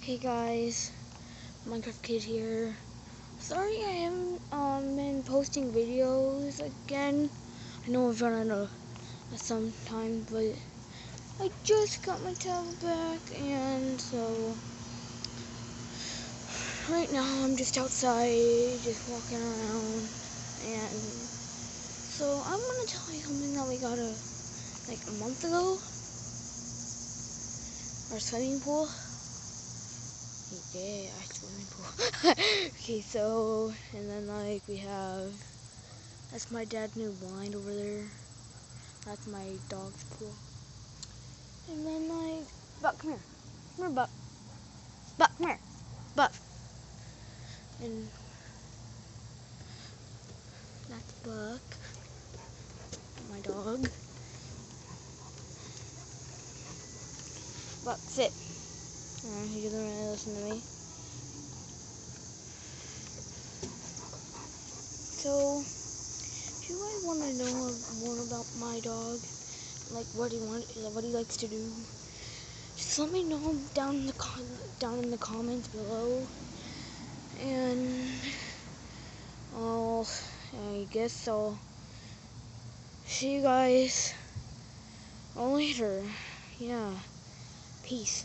Hey guys, Minecraft Kid here. Sorry I haven't been posting videos again. I know I've run out of some time, but I just got my tablet back, and so right now I'm just outside, just walking around, and so I'm gonna tell you something that we got like a month ago. Our swimming pool. Yeah, our swimming pool. Okay, so, and then like we have, that's my dad's new blind over there. That's my dog's pool. And then like, Buck, come here. Come here, Buck. Buck, come here. Buck. And that's Buck, my dog. Buck, sit. He doesn't really listen to me. So, if you guys want to know more about my dog, like what he likes to do, just let me know down in the comments below, and I guess I'll see you guys later. Yeah, peace.